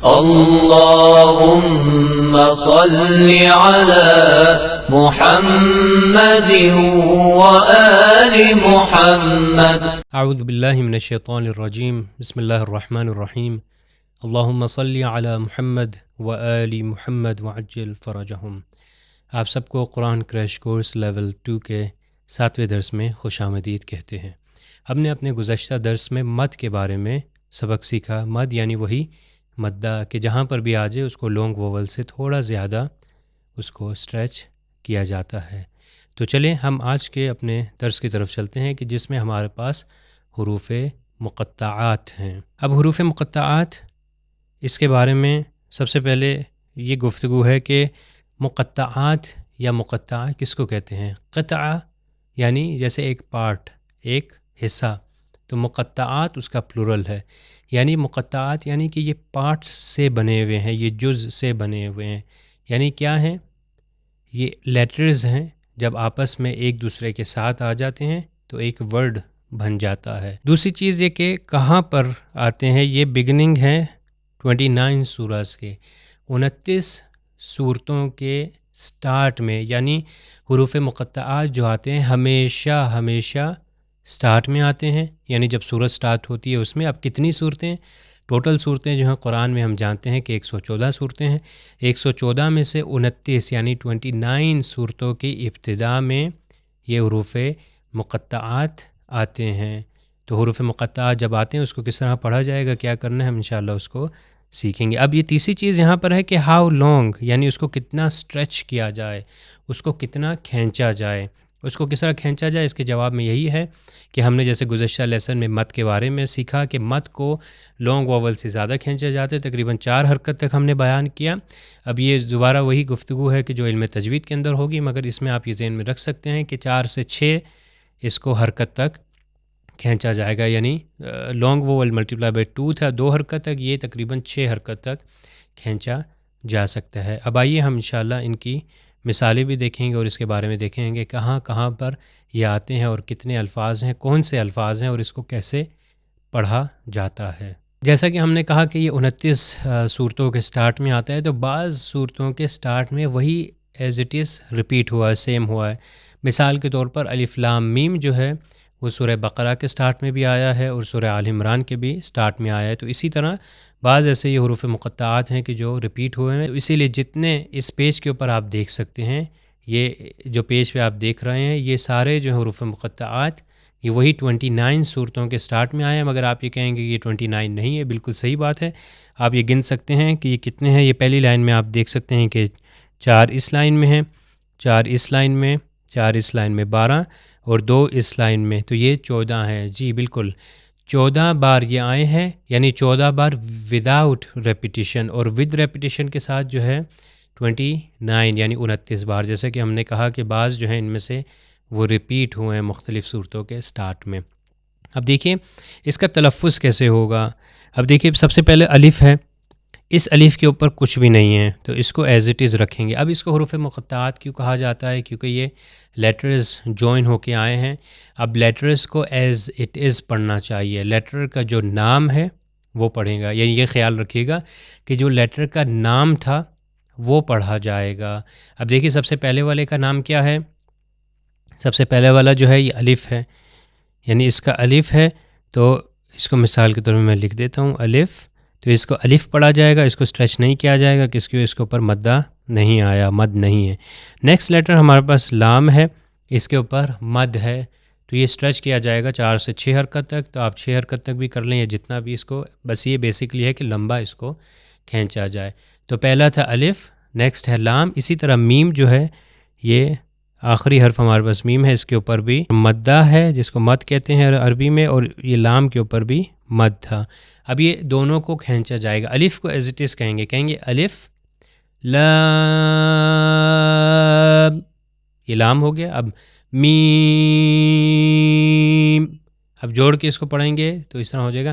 اللهم صل على محمد وآل محمد. اعوذ باللہ من الشیطان الرجیم. بسم اللہ الرحمن الرحیم. اللہم صلی علی محمد وآل محمد وعجل فرجہم. آپ سب کو قرآن کریش کورس لیول 2 کے 7ویں درس میں خوش آمدید کہتے ہیں. ہم نے اپنے گزشتہ درس میں مد کے بارے میں سبق سیکھا. مد یعنی وہی مدہ کہ جہاں پر بھی آ جائے اس کو لانگ ووول سے تھوڑا زیادہ اس کو اسٹریچ کیا جاتا ہے. تو چلیں ہم آج کے اپنے درس کی طرف چلتے ہیں کہ جس میں ہمارے پاس حروف مقطعات ہیں. اب حروف مقطعات اس کے بارے میں سب سے پہلے یہ گفتگو ہے کہ مقطعات یا مقطع کس کو کہتے ہیں. قطع یعنی جیسے ایک پارٹ، ایک حصہ، تو مقطعات اس کا پلورل ہے. یعنی مقطعات یعنی کہ یہ پارٹس سے بنے ہوئے ہیں، یہ جز سے بنے ہوئے ہیں. یعنی کیا ہیں؟ یہ لیٹرز ہیں، جب آپس میں ایک دوسرے کے ساتھ آ جاتے ہیں تو ایک ورڈ بن جاتا ہے. دوسری چیز یہ کہ کہاں پر آتے ہیں. یہ بگننگ ہے 29 سوراز کے، 29 صورتوں کے سٹارٹ میں. یعنی حروف مقطعات جو آتے ہیں ہمیشہ سٹارٹ میں آتے ہیں. یعنی جب سورت سٹارٹ ہوتی ہے اس میں اب کتنی صورتیں، ٹوٹل صورتیں جو ہیں قرآن میں ہم جانتے ہیں کہ 114 صورتیں ہیں. 114 میں سے 29 یعنی 29 صورتوں کی ابتدا میں یہ حروف مقطعات آتے ہیں. تو حروف مقطعات جب آتے ہیں اس کو کس طرح پڑھا جائے گا، کیا کرنا ہے، ہم انشاءاللہ اس کو سیکھیں گے. اب یہ تیسری چیز یہاں پر ہے کہ ہاؤ لانگ، یعنی اس کو کتنا سٹریچ کیا جائے، اس کو کتنا کھینچا جائے. اس کو کس طرح کھینچا جائے، اس کے جواب میں یہی ہے کہ ہم نے جیسے گزشتہ لیسن میں مد کے بارے میں سیکھا کہ مد کو لانگ واول سے زیادہ کھینچا جاتا ہے. تقریباً 4 حرکت تک ہم نے بیان کیا. اب یہ دوبارہ وہی گفتگو ہے کہ جو علم تجوید کے اندر ہوگی، مگر اس میں آپ یہ ذہن میں رکھ سکتے ہیں کہ 4 سے 6 اس کو حرکت تک کھینچا جائے گا. یعنی لانگ واول ملٹیپلائی بائی 2 تھا 2 حرکت تک، یہ تقریباً 6 حرکت تک کھینچا جا سکتا ہے. اب آئیے ہم انشاءاللہ ان کی مثالیں بھی دیکھیں گے اور اس کے بارے میں دیکھیں گے کہاں کہاں پر یہ آتے ہیں اور کتنے الفاظ ہیں، کون سے الفاظ ہیں اور اس کو کیسے پڑھا جاتا ہے. جیسا کہ ہم نے کہا کہ یہ 29 صورتوں کے سٹارٹ میں آتا ہے، تو بعض صورتوں کے سٹارٹ میں وہی ایز اٹ از ریپیٹ ہوا ہے، سیم ہوا ہے. مثال کے طور پر الف لام میم جو ہے وہ سورہ بقرہ کے سٹارٹ میں بھی آیا ہے اور سورہ آل عمران کے بھی سٹارٹ میں آیا ہے. تو اسی طرح بعض ایسے یہ حروف مقطعات ہیں کہ جو ریپیٹ ہوئے ہیں. اسی لیے جتنے اس پیج کے اوپر آپ دیکھ سکتے ہیں، یہ جو پیج پہ آپ دیکھ رہے ہیں، یہ سارے جو حروف مقطعات یہ وہی 29 صورتوں کے سٹارٹ میں آئے ہیں. مگر آپ یہ کہیں گے کہ یہ 29 نہیں ہے، بالکل صحیح بات ہے. آپ یہ گن سکتے ہیں کہ یہ کتنے ہیں. یہ پہلی لائن میں آپ دیکھ سکتے ہیں کہ 4 اس لائن میں ہیں، 4 اس لائن میں، 4 اس لائن میں 12 اور 2 اس لائن میں، تو یہ 14 ہیں. جی بالکل 14 بار یہ آئے ہیں، یعنی 14 بار وداؤٹ ریپیٹیشن، اور ود ریپیٹیشن کے ساتھ جو ہے 29 یعنی 29 بار. جیسے کہ ہم نے کہا کہ بعض جو ہیں ان میں سے وہ ریپیٹ ہوئے ہیں مختلف صورتوں کے سٹارٹ میں. اب دیکھیے اس کا تلفظ کیسے ہوگا. اب دیکھیے سب سے پہلے الف ہے، اس الف کے اوپر کچھ بھی نہیں ہے تو اس کو ایز اٹ از رکھیں گے. اب اس کو حروف مقطعات کیوں کہا جاتا ہے؟ کیونکہ یہ لیٹرز جوائن ہو کے آئے ہیں. اب لیٹرز کو ایز اٹ از پڑھنا چاہیے، لیٹر کا جو نام ہے وہ پڑھے گا. یعنی یہ خیال رکھیے گا کہ جو لیٹر کا نام تھا وہ پڑھا جائے گا. اب دیکھیے سب سے پہلے والے کا نام کیا ہے. سب سے پہلے والا جو ہے یہ الف ہے، یعنی اس کا الف ہے. تو اس کو مثال کے طور میں لکھ دیتا ہوں الف. تو اس کو الف پڑھا جائے گا، اس کو سٹریچ نہیں کیا جائے گا، کس کی اس کے اوپر مدہ نہیں آیا، مد نہیں ہے. نیکسٹ لیٹر ہمارے پاس لام ہے، اس کے اوپر مد ہے تو یہ سٹریچ کیا جائے گا 4 سے 6 حرکت تک. تو آپ 6 حرکت تک بھی کر لیں یا جتنا بھی، اس کو بس یہ بیسکلی ہے کہ لمبا اس کو کھینچا جائے. تو پہلا تھا الف، نیکسٹ ہے لام. اسی طرح میم جو ہے یہ آخری حرف ہمارے پاس میم ہے، اس کے اوپر بھی مدہ ہے جس کو مد کہتے ہیں عربی میں، اور یہ لام کے اوپر بھی مد تھا. اب یہ دونوں کو کھینچا جائے گا. الف کو ایز اٹ از کہیں گے الف لام، یہ لام ہو گیا. اب میم، اب جوڑ کے اس کو پڑھیں گے تو اس طرح ہو جائے گا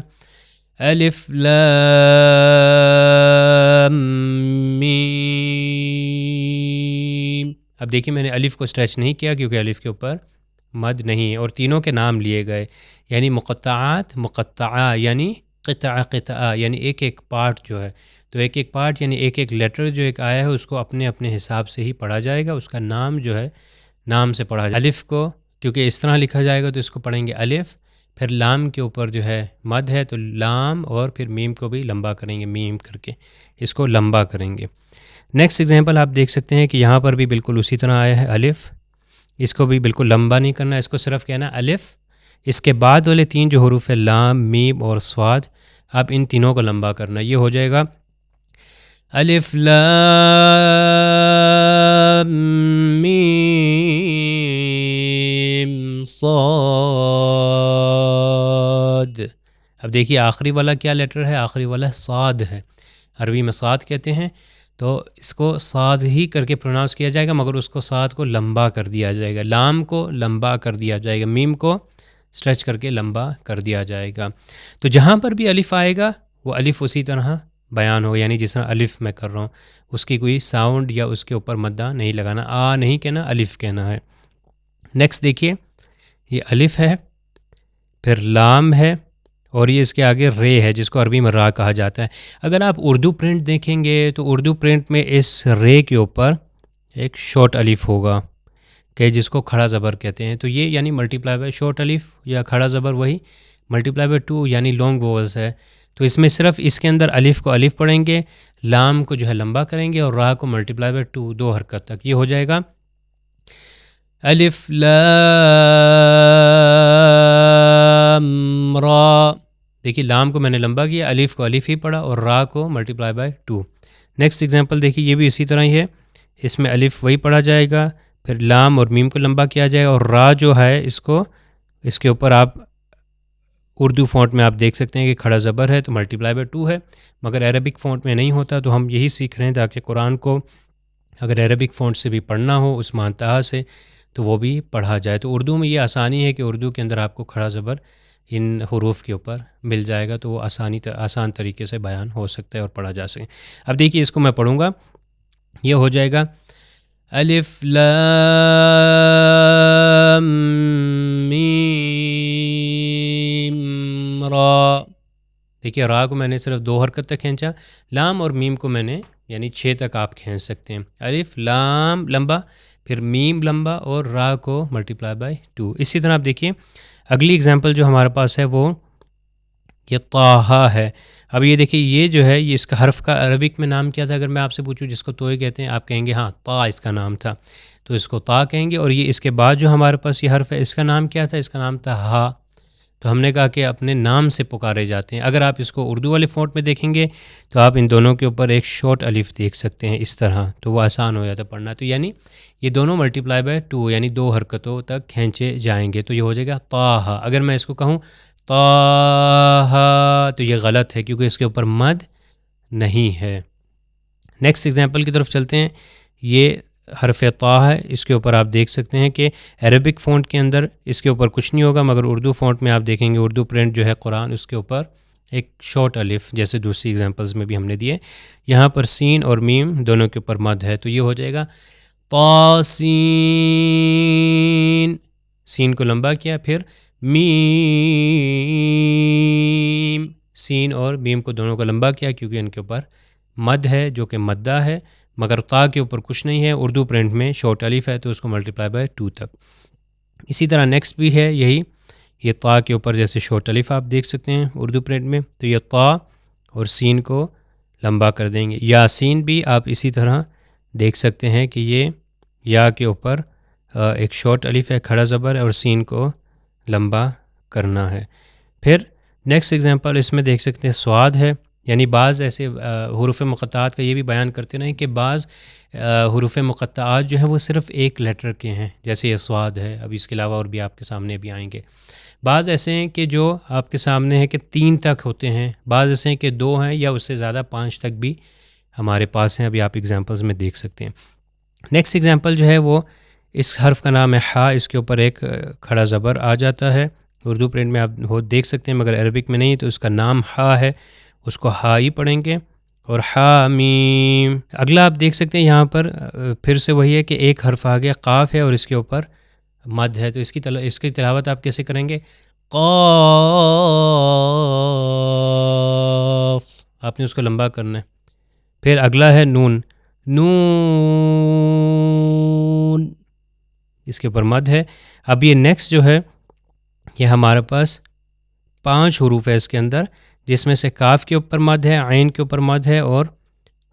الف لام میم. اب دیکھیں میں نے الف کو سٹریچ نہیں کیا کیونکہ الف کے اوپر مد نہیں ہے، اور تینوں کے نام لیے گئے. یعنی مقطعات، مقطعہ یعنی قطعہ، قطعہ یعنی ایک ایک پارٹ جو ہے. تو ایک ایک پارٹ یعنی ایک ایک لیٹر جو ایک آیا ہے اس کو اپنے اپنے حساب سے ہی پڑھا جائے گا، اس کا نام جو ہے نام سے پڑھا جائے گا۔ الف کو کیونکہ اس طرح لکھا جائے گا تو اس کو پڑھیں گے الف، پھر لام کے اوپر جو ہے مد ہے تو لام، اور پھر میم کو بھی لمبا کریں گے، میم کر کے اس کو لمبا کریں گے۔ نیکسٹ ایگزامپل آپ دیکھ سکتے ہیں کہ یہاں پر بھی بالکل اسی طرح آیا ہے الف، اس کو بھی بالکل لمبا نہیں کرنا، اس کو صرف کہنا الف، اس کے بعد والے تین جو حروف ہے لام، میم اور صاد، اب ان تینوں کو لمبا کرنا، یہ ہو جائے گا الف لام میم صاد۔ اب دیکھیے آخری والا کیا لیٹر ہے، آخری والا صاد ہے، عربی میں صاد کہتے ہیں، تو اس کو صاد ہی کر کے پروناؤنس کیا جائے گا، مگر اس کو صاد کو لمبا کر دیا جائے گا، لام کو لمبا کر دیا جائے گا، میم کو اسٹریچ کر کے لمبا کر دیا جائے گا۔ تو جہاں پر بھی الف آئے گا وہ الف اسی طرح بیان ہوگا، یعنی جس طرح الف میں کر رہا ہوں، اس کی کوئی ساؤنڈ یا اس کے اوپر مدہ نہیں لگانا، آ نہیں کہنا، الف کہنا ہے۔ نیکسٹ دیکھیے یہ الف ہے، پھر لام ہے، اور یہ اس کے آگے رے ہے جس کو عربی میں را کہا جاتا ہے۔ اگر آپ اردو پرنٹ دیکھیں گے تو اردو پرنٹ میں اس رے کے اوپر ایک شارٹ الف ہوگا کہ جس کو کھڑا زبر کہتے ہیں، تو یہ یعنی ملٹی پلائی بائی شارٹ الف یا کھڑا زبر، وہی ملٹی پلائی بائی 2 یعنی لانگ ووولز ہے۔ تو اس میں صرف اس کے اندر الف کو الف پڑھیں گے، لام کو جو ہے لمبا کریں گے، اور را کو ملٹی پلائی بائی 2 2 حرکت تک، یہ ہو جائے گا الف لام را۔ دیکھیے لام کو میں نے لمبا کیا، الف کو الف ہی پڑھا، اور را کو multi ply by 2۔ Next example دیکھیے یہ بھی اسی طرح ہی ہے، اس میں الف وہی پڑھا جائے گا، پھر لام اور میم کو لمبا کیا جائے گا، اور را جو ہے اس کے اوپر آپ اردو فونٹ میں آپ دیکھ سکتے ہیں کہ کھڑا زبر ہے تو ملٹی پلائی بائی 2 ہے، مگر عربک فونٹ میں نہیں ہوتا، تو ہم یہی سیکھ رہے ہیں تاکہ قرآن کو اگر عربک فونٹ سے بھی پڑھنا ہو اس مانتہا سے تو وہ بھی پڑھا جائے۔ تو اردو میں یہ آسانی ہے کہ اردو کے اندر آپ کو کھڑا زبر ان حروف کے اوپر مل جائے گا، تو وہ آسان طریقے سے بیان ہو سکتا ہے اور پڑھا جا سکے۔ اب دیکھیے اس کو میں پڑھوں گا، یہ ہو جائے گا الف لام میم را۔ دیکھیے را کو میں نے صرف 2 حرکت تک کھینچا، لام اور میم کو میں نے یعنی 6 تک آپ کھینچ سکتے ہیں، الف لام لمبا، پھر میم لمبا، اور را کو ملٹی پلائی بائی 2۔ اسی طرح آپ دیکھیے اگلی اگزامپل جو ہمارے پاس ہے وہ یہ طٰہٰ ہے۔ اب یہ دیکھیے یہ جو ہے یہ اس کا حرف کا عربک میں نام کیا تھا، اگر میں آپ سے پوچھوں جس کو توئے کہتے ہیں، آپ کہیں گے ہاں طا اس کا نام تھا، تو اس کو طا کہیں گے، اور یہ اس کے بعد جو ہمارے پاس یہ حرف ہے اس کا نام کیا تھا، اس کا نام تھا ہا۔ تو ہم نے کہا کہ اپنے نام سے پکارے جاتے ہیں۔ اگر آپ اس کو اردو والے فونٹ میں دیکھیں گے تو آپ ان دونوں کے اوپر ایک شارٹ الف دیکھ سکتے ہیں اس طرح، تو وہ آسان ہو جاتا ہے پڑھنا، تو یعنی یہ دونوں ملٹی پلائی بائی 2 یعنی 2 حرکتوں تک کھینچے جائیں گے، تو یہ ہو جائے گا طٰہٰ۔ اگر میں اس کو کہوں طٰہٰ تو یہ غلط ہے کیونکہ اس کے اوپر مد نہیں ہے۔ نیکسٹ ایگزامپل کی طرف چلتے ہیں، یہ حرف طا ہے، اس کے اوپر آپ دیکھ سکتے ہیں کہ عربک فونٹ کے اندر اس کے اوپر کچھ نہیں ہوگا، مگر اردو فونٹ میں آپ دیکھیں گے اردو پرنٹ جو ہے قرآن اس کے اوپر ایک شارٹ الف جیسے دوسری ایگزامپلز میں بھی ہم نے دیے، یہاں پر سین اور میم دونوں کے اوپر مد ہے، تو یہ ہو جائے گا طاسین، سین کو لمبا کیا، پھر میم، سین اور میم کو دونوں کو لمبا کیا کیونکہ ان کے اوپر مد ہے جو کہ مدہ ہے، مگر طا کے اوپر کچھ نہیں ہے، اردو پرنٹ میں شارٹ الف ہے تو اس کو ملٹی پلائی بائی 2 تک۔ اسی طرح نیکسٹ بھی ہے یہی، یہ طا کے اوپر جیسے شارٹ الف آپ دیکھ سکتے ہیں اردو پرنٹ میں، تو یہ طا اور سین کو لمبا کر دیں گے۔ یاسین بھی آپ اسی طرح دیکھ سکتے ہیں کہ یہ یا کے اوپر ایک شارٹ الف ہے، کھڑا زبر ہے، اور سین کو لمبا کرنا ہے۔ پھر نیکسٹ ایگزامپل اس میں دیکھ سکتے ہیں سواد ہے، یعنی بعض ایسے حروف مقطعات کا یہ بھی بیان کرتے رہیں کہ بعض حروف مقطعات جو ہیں وہ صرف ایک لیٹر کے ہیں، جیسے یہ سواد ہے، اب اس کے علاوہ اور بھی آپ کے سامنے بھی آئیں گے۔ بعض ایسے ہیں کہ جو آپ کے سامنے ہیں کہ 3 تک ہوتے ہیں، بعض ایسے ہیں کہ 2 ہیں، یا اس سے زیادہ 5 تک بھی ہمارے پاس ہیں، ابھی آپ ایگزامپلز میں دیکھ سکتے ہیں۔ نیکسٹ ایگزامپل جو ہے وہ اس حرف کا نام ہے ہا، اس کے اوپر ایک کھڑا زبر آ جاتا ہے، اردو پرنٹ میں آپ دیکھ سکتے ہیں مگر عربک میں نہیں، تو اس کا نام ہا ہے، اس کو ہا ہی پڑھیں گے، اور حامیم۔ اگلا آپ دیکھ سکتے ہیں یہاں پر پھر سے وہی ہے کہ ایک حرف آ گیا، قاف ہے اور اس کے اوپر مد ہے، تو اس کی تلاوت آپ کیسے کریں گے، قاف، آپ نے اس کو لمبا کرنا ہے، پھر اگلا ہے نون، نون، اس کے اوپر مد ہے۔ اب یہ نیکسٹ جو ہے یہ ہمارے پاس 5 حروف ہے اس کے اندر، جس میں سے کاف کے اوپر مد ہے، عین کے اوپر مد ہے اور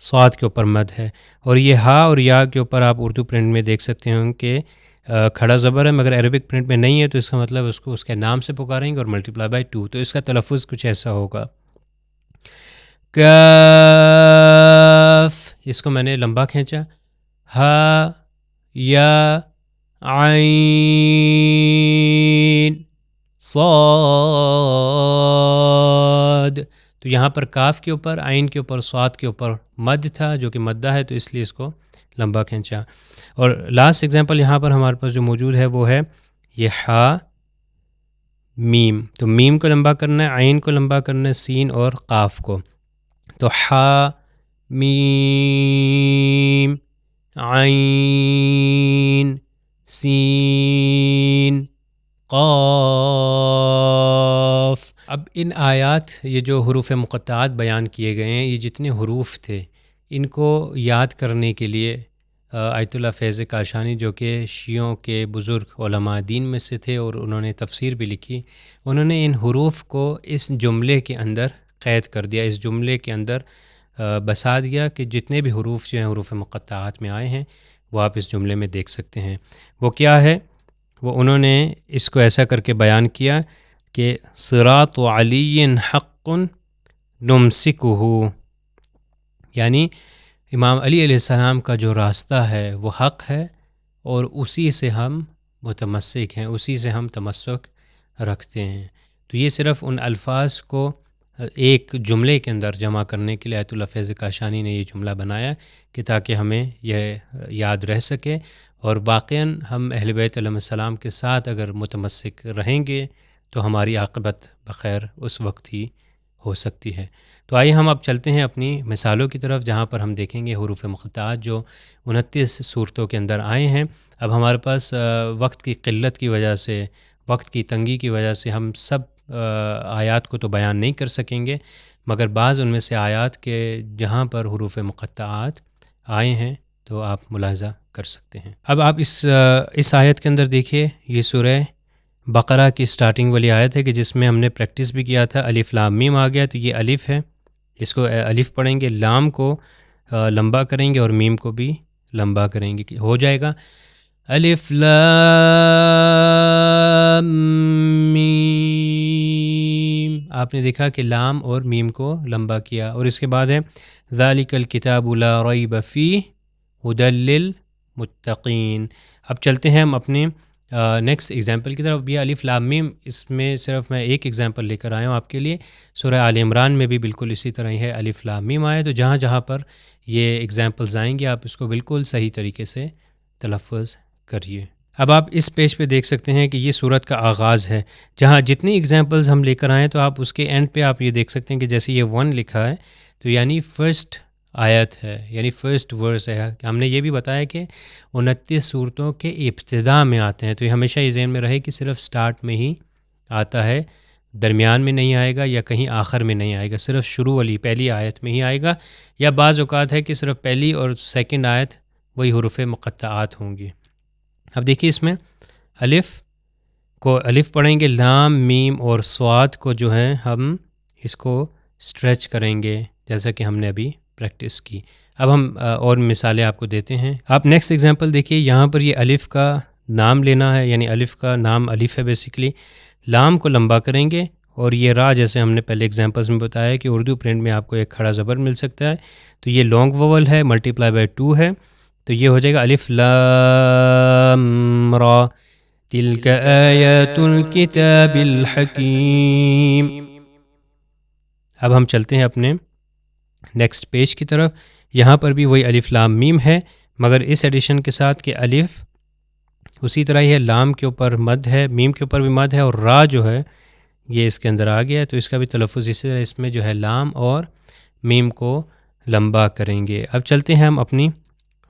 صاد کے اوپر مد ہے۔ اور یہ ہا اور یا کے اوپر آپ اردو پرنٹ میں دیکھ سکتے ہوں کہ کھڑا زبر ہے، مگر عربک پرنٹ میں نہیں ہے، تو اس کا مطلب اس کو اس کے نام سے پکاریں گے اور ملٹیپلائی بائی 2، تو اس کا تلفظ کچھ ایسا ہوگا۔ کاف، اس کو میں نے لمبا کھینچا، ہا یا عین صاد، تو یہاں پر کاف کے اوپر، عین کے اوپر، صاد کے اوپر مد تھا جو کہ مدہ ہے، تو اس لیے اس کو لمبا کھینچا۔ اور لاسٹ ایگزامپل یہاں پر ہمارے پاس جو موجود ہے وہ ہے یہ ہا میم، تو میم کو لمبا کرنا ہے، عین کو لمبا کرنا ہے، سین اور قاف کو، تو ہا میم عین سین قاف۔ اب ان آیات، یہ جو حروف مقطعات بیان کیے گئے ہیں، یہ جتنے حروف تھے ان کو یاد کرنے کے لیے آیت اللہ فیض کاشانی جو کہ شیعوں کے بزرگ علماء دین میں سے تھے اور انہوں نے تفسیر بھی لکھی، انہوں نے ان حروف کو اس جملے کے اندر قید کر دیا، اس جملے کے اندر بسا دیا کہ جتنے بھی حروف جو ہیں حروف مقطعات میں آئے ہیں وہ آپ اس جملے میں دیکھ سکتے ہیں۔ وہ کیا ہے؟ وہ انہوں نے اس کو ایسا کر کے بیان کیا کہ صراط علی حق نمسکہ، یعنی امام علی علیہ السلام کا جو راستہ ہے وہ حق ہے اور اسی سے ہم متمسک ہیں، اسی سے ہم تمسک رکھتے ہیں۔ تو یہ صرف ان الفاظ کو ایک جملے کے اندر جمع کرنے کے لیے آیت اللہ فیض کاشانی نے یہ جملہ بنایا کہ تاکہ ہمیں یہ یاد رہ سکے، اور واقعاً ہم اہل بیت علیہ السلام کے ساتھ اگر متمسک رہیں گے تو ہماری عاقبت بخیر اس وقت ہی ہو سکتی ہے۔ تو آئیے ہم اب چلتے ہیں اپنی مثالوں کی طرف، جہاں پر ہم دیکھیں گے حروف مقطعات جو 29 صورتوں کے اندر آئے ہیں۔ اب ہمارے پاس وقت کی قلت کی وجہ سے، وقت کی تنگی کی وجہ سے ہم سب آیات کو تو بیان نہیں کر سکیں گے، مگر بعض ان میں سے آیات کے جہاں پر حروف مقطعات آئے ہیں تو آپ ملاحظہ کر سکتے ہیں۔ اب آپ اس آیت کے اندر دیکھیے، یہ سورہ بقرہ کی سٹارٹنگ والی آیت ہے کہ جس میں ہم نے پریکٹس بھی کیا تھا، الف لام میم آ گیا، تو یہ الف ہے، اس کو الف پڑھیں گے، لام کو لمبا کریں گے اور میم کو بھی لمبا کریں گے، ہو جائے گا الف لام میم۔ آپ نے دیکھا کہ لام اور میم کو لمبا کیا، اور اس کے بعد ہے ذالک الکتاب لا ریب فیہ ھدی للمتقین۔ اب چلتے ہیں ہم اپنے نیکسٹ ایگزامپل کی طرف۔ یہ الف لام میم، اس میں صرف میں ایک ایگزامپل لے کر آیا ہوں آپ کے لیے۔ سورہ آل عمران میں بھی بالکل اسی طرح ہی ہے، الف لام میم آئے، تو جہاں جہاں پر یہ ایگزامپلز آئیں گے آپ اس کو بالکل صحیح طریقے سے تلفظ کریے۔ اب آپ اس پیج پہ دیکھ سکتے ہیں کہ یہ سورت کا آغاز ہے، جہاں جتنی ایگزامپلز ہم لے کر آئیں تو آپ اس کے اینڈ پہ آپ یہ دیکھ سکتے ہیں کہ جیسے یہ 1 لکھا ہے تو یعنی فرسٹ آیت ہے، یعنی فرسٹ ورس ہے۔ ہم نے یہ بھی بتایا کہ 29 صورتوں کے ابتدا میں آتے ہیں، تو یہ ہمیشہ یہ ذہن میں رہے کہ صرف سٹارٹ میں ہی آتا ہے، درمیان میں نہیں آئے گا یا کہیں آخر میں نہیں آئے گا، صرف شروع والی پہلی آیت میں ہی آئے گا، یا بعض اوقات ہے کہ صرف پہلی اور سیکنڈ آیت وہی حروف مقطعات ہوں گی۔ اب دیکھیے اس میں الف کو الف پڑھیں گے، لام میم اور صاد کو جو ہے ہم اس کو سٹریچ کریں گے جیسا کہ ہم نے ابھی پریکٹس کی۔ اب ہم اور مثالیں آپ کو دیتے ہیں۔ آپ نیکسٹ ایگزامپل دیکھیے، یہاں پر یہ الف کا نام لینا ہے، یعنی الف کا نام الف ہے بیسیکلی، لام کو لمبا کریں گے، اور یہ را جیسے ہم نے پہلے ایگزامپلس میں بتایا کہ اردو پرنٹ میں آپ کو ایک کھڑا زبر مل سکتا ہے، تو یہ لانگ وول ہے، ملٹیپلائی بائی 2 ہے، تو یہ ہو جائے گا الف لام را تلک آیات الکتاب الحکیم۔ اب ہم چلتے ہیں اپنے نیکسٹ پیج کی طرف۔ یہاں پر بھی وہی الف لام میم ہے، مگر اس ایڈیشن کے ساتھ کہ الف اسی طرح ہی ہے، لام کے اوپر مد ہے، میم کے اوپر بھی مد ہے، اور را جو ہے یہ اس کے اندر آ گیا ہے، تو اس کا بھی تلفظ اسی طرح اس میں جو ہے لام اور میم کو لمبا کریں گے۔ اب چلتے ہیں ہم اپنی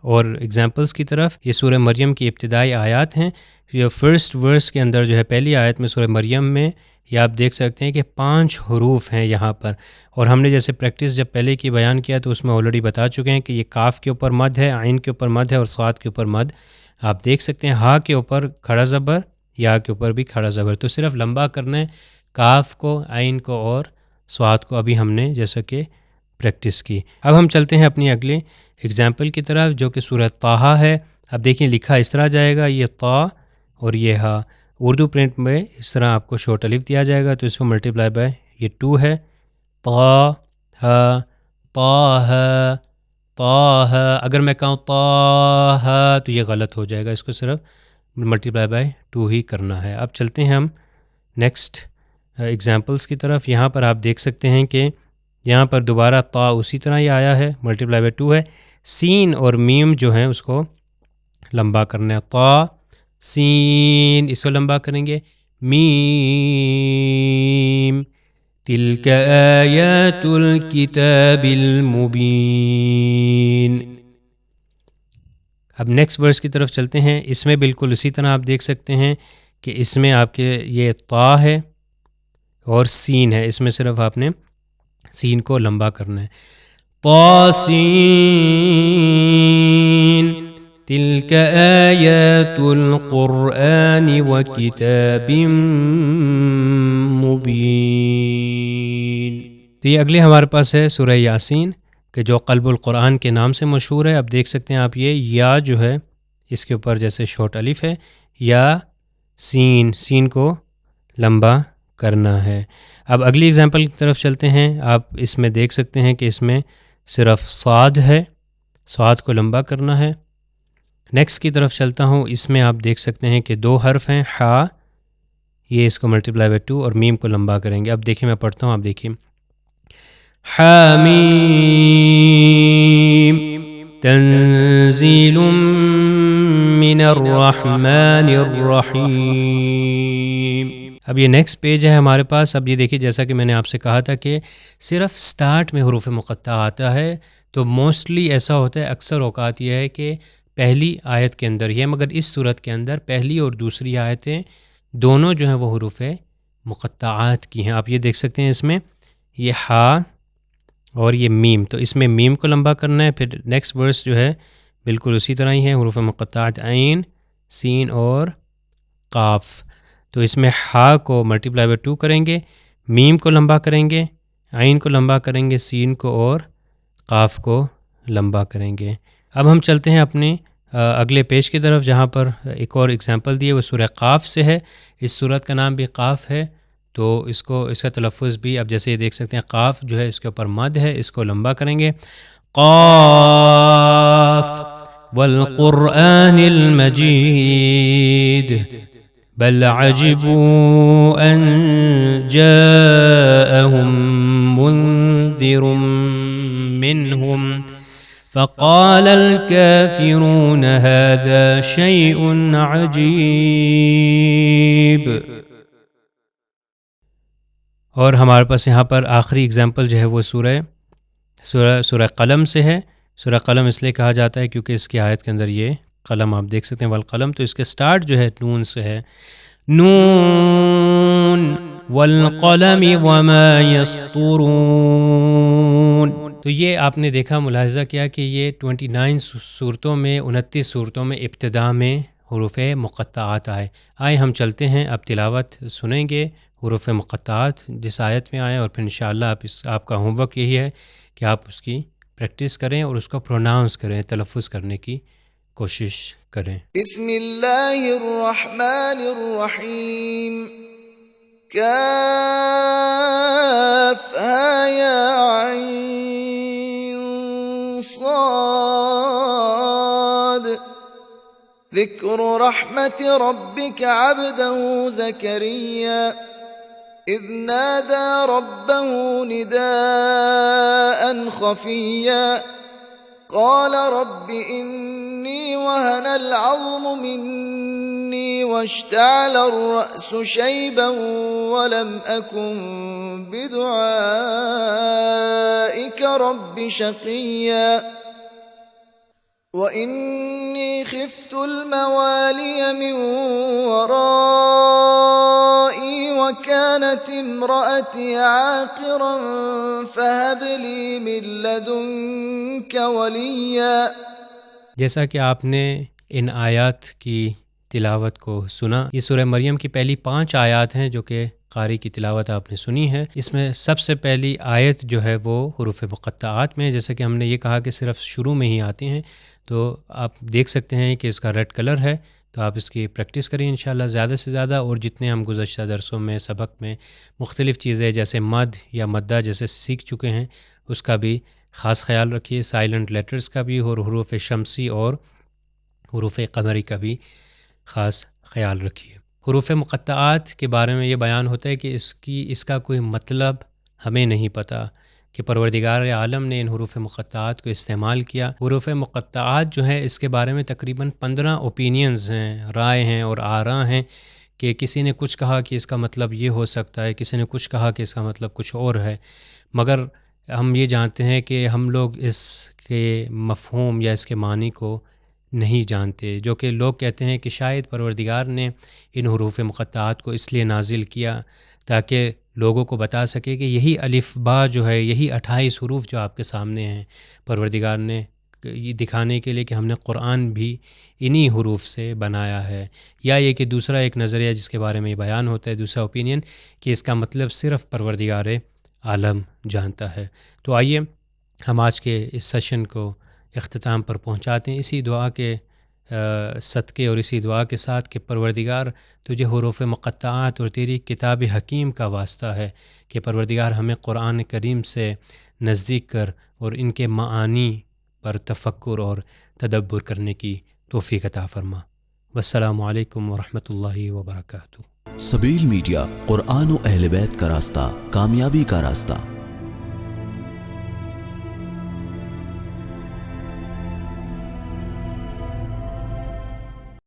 اور ایگزامپلس کی طرف۔ یہ سورہ مریم کی ابتدائی آیات ہیں۔ یہ فرسٹ ورس کے اندر جو ہے پہلی آیت میں سورہ مریم میں یہ آپ دیکھ سکتے ہیں کہ 5 حروف ہیں یہاں پر، اور ہم نے جیسے پریکٹس جب پہلے کی بیان کیا تو اس میں آلریڈی بتا چکے ہیں کہ یہ کاف کے اوپر مد ہے، عین کے اوپر مد ہے اور صاد کے اوپر مد آپ دیکھ سکتے ہیں۔ ہا کے اوپر کھڑا زبر، یا کے اوپر بھی کھڑا زبر، تو صرف لمبا کرنا ہے کاف کو، عین کو اور صاد کو، ابھی ہم نے جیسا کہ پریکٹس کی۔ اب ہم چلتے ہیں اپنی اگلے اگزامپل کی طرف جو کہ سورہ طٰہٰ ہے۔ اب دیکھیں لکھا اس طرح جائے گا، یہ طا اور یہ ہا، اردو پرنٹ میں اس طرح آپ کو شورٹ الف دیا جائے گا تو اس کو ملٹیپلائی بائی یہ 2 ہے، طا ہا طٰہٰ طٰہٰ۔ اگر میں کہوں طٰہٰ تو یہ غلط ہو جائے گا، اس کو صرف ملٹیپلائی بائی 2 ہی کرنا ہے۔ اب چلتے ہیں ہم نیکسٹ ایگزامپلس کی طرف۔ یہاں پر آپ دیکھ سکتے ہیں کہ یہاں پر دوبارہ طا اسی طرح ہی آیا ہے، ملٹیپلائی بائی 2 ہے۔ سین اور میم جو ہیں اس کو لمبا کرنا ہے، طا سین اس کو لمبا کریں گے، میم تلک آیات الکتاب المبین۔ اب نیکسٹ ورس کی طرف چلتے ہیں، اس میں بالکل اسی طرح آپ دیکھ سکتے ہیں کہ اس میں آپ کے یہ طا ہے اور سین ہے، اس میں صرف آپ نے سین کو لمبا کرنا ہے، طاسین تلک آیات القرآن وکتاب مبین۔ تو یہ اگلے ہمارے پاس ہے سورہ یاسین کہ جو قلب القرآن کے نام سے مشہور ہے۔ اب دیکھ سکتے ہیں آپ یہ یا جو ہے اس کے اوپر جیسے شورٹ الف ہے، یا سین کو لمبا کرنا ہے۔ اب اگلی اگزامپل کی طرف چلتے ہیں، آپ اس میں دیکھ سکتے ہیں کہ اس میں صرف صاد ہے، صاد کو لمبا کرنا ہے۔ نیکسٹ کی طرف چلتا ہوں، اس میں آپ دیکھ سکتے ہیں کہ 2 حرف ہیں، ہا، یہ اس کو ملٹیپلائی بائی 2 اور میم کو لمبا کریں گے۔ اب دیکھیں میں پڑھتا ہوں، آپ دیکھیں، حامیم تنزیل من الرحمن الرحیم۔ اب یہ نیکسٹ پیج ہے ہمارے پاس۔ اب یہ دیکھیے جیسا کہ میں نے آپ سے کہا تھا کہ صرف سٹارٹ میں حروف مقطع آتا ہے، تو موسٹلی ایسا ہوتا ہے، اکثر اوقات یہ ہے کہ پہلی آیت کے اندر ہی ہے، مگر اس صورت کے اندر پہلی اور دوسری آیتیں دونوں جو ہیں وہ حروف مقطعات کی ہیں۔ آپ یہ دیکھ سکتے ہیں اس میں یہ ہا اور یہ میم، تو اس میں میم کو لمبا کرنا ہے۔ پھر نیکسٹ ورس جو ہے بالکل اسی طرح ہی ہے، حروف مقطعات عین، سین اور قاف، تو اس میں ہا کو ملٹیپلائی بائی 2 کریں گے، میم کو لمبا کریں گے، عین کو لمبا کریں گے، سین کو اور قاف کو لمبا کریں گے۔ اب ہم چلتے ہیں اپنے اگلے پیج کی طرف، جہاں پر ایک اور اگزامپل دی ہے، وہ سورہ قاف سے ہے۔ اس سورت کا نام بھی قاف ہے، تو اس کا تلفظ بھی اب جیسے یہ دیکھ سکتے ہیں، قاف جو ہے اس کے اوپر مد ہے، اس کو لمبا کریں گے، قاف والقرآن المجید بل عجبوا ان جاءهم منذر منهم فقال الكافرون هذا شيء عجيب۔ اور ہمارے پاس یہاں پر آخری اگزامپل جو ہے وہ سورہ قلم سے ہے۔ سورہ قلم اس لیے کہا جاتا ہے کیونکہ اس کی آیت کے اندر یہ قلم آپ دیکھ سکتے ہیں، والقلم، تو اس کے سٹارٹ جو ہے نون سے ہے، نون والقلم وما يسطرون۔ تو یہ آپ نے دیکھا، ملاحظہ کیا کہ یہ 29 صورتوں میں 29 صورتوں میں ابتدا میں حروف مقطعات آئے۔ آئے ہم چلتے ہیں، اب تلاوت سنیں گے حروف مقطعات جس آیت میں آئے، اور پھر انشاءاللہ آپ کا ہوم ورک یہی ہے کہ آپ اس کی پریکٹس کریں اور اس کو پروناؤنس کریں، تلفظ کرنے کی کوشش کریں۔ بسم اللہ الرحمن الرحیم، کافہا یا عین صاد، ذکر رحمت ربک عبدہ زکریا اذ نادى ربه نداء خفيا قال رب إني وهن العظم مني واشتعل الرأس شيبا ولم أكن بدعائك رب شقيا وإني خفت الموالي من ورائي وكانت امرأتي عاقرا فهب لي من لدنك وليا۔ جیسا کہ آپ نے ان آیات کی تلاوت کو سنا، یہ سورہ مریم کی پہلی 5 آیات ہیں جو کہ قاری کی تلاوت آپ نے سنی ہے۔ اس میں سب سے پہلی آیت جو ہے وہ حروف مقطعات میں ہے، جیسا کہ ہم نے یہ کہا کہ صرف شروع میں ہی آتے ہیں، تو آپ دیکھ سکتے ہیں کہ اس کا ریڈ کلر ہے، تو آپ اس کی پریکٹس کریں انشاءاللہ زیادہ سے زیادہ، اور جتنے ہم گزشتہ درسوں میں سبق میں مختلف چیزیں جیسے مد یا مدہ جیسے سیکھ چکے ہیں اس کا بھی خاص خیال رکھیے، سائلنٹ لیٹرز کا بھی، اور حروف شمسی اور حروف قمری کا بھی خاص خیال رکھیے۔ حروف مقطعات کے بارے میں یہ بیان ہوتا ہے کہ اس کا کوئی مطلب ہمیں نہیں پتہ کہ پروردگار عالم نے ان حروف مقطعات کو استعمال کیا۔ حروف مقطعات جو ہیں اس کے بارے میں تقریباً 15 اوپینینز ہیں، رائے ہیں اور آراء ہیں، کہ کسی نے کچھ کہا کہ اس کا مطلب یہ ہو سکتا ہے، کسی نے کچھ کہا کہ اس کا مطلب کچھ اور ہے، مگر ہم یہ جانتے ہیں کہ ہم لوگ اس کے مفہوم یا اس کے معنی کو نہیں جانتے، جو کہ لوگ کہتے ہیں کہ شاید پروردگار نے ان حروف مقطعات کو اس لیے نازل کیا تاکہ لوگوں کو بتا سکے کہ یہی الف با جو ہے، یہی 28 حروف جو آپ کے سامنے ہیں، پروردگار نے یہ دکھانے کے لیے کہ ہم نے قرآن بھی انہی حروف سے بنایا ہے۔ یا یہ کہ دوسرا ایک نظریہ جس کے بارے میں بیان ہوتا ہے، دوسرا اوپینین، کہ اس کا مطلب صرف پروردگار عالم جانتا ہے۔ تو آئیے ہم آج کے اس سیشن کو اختتام پر پہنچاتے ہیں اسی دعا کے صدقے اور اسی دعا کے ساتھ کہ پروردگار تجھے حروف مقطعات اور تیری کتاب حکیم کا واسطہ ہے کہ پروردگار ہمیں قرآن کریم سے نزدیک کر اور ان کے معانی پر تفکر اور تدبر کرنے کی توفیق عطا فرما۔ والسلام علیکم ورحمۃ اللہ وبرکاتہ۔ سبیل میڈیا، قرآن و اہل بیت کا راستہ، کامیابی کا راستہ۔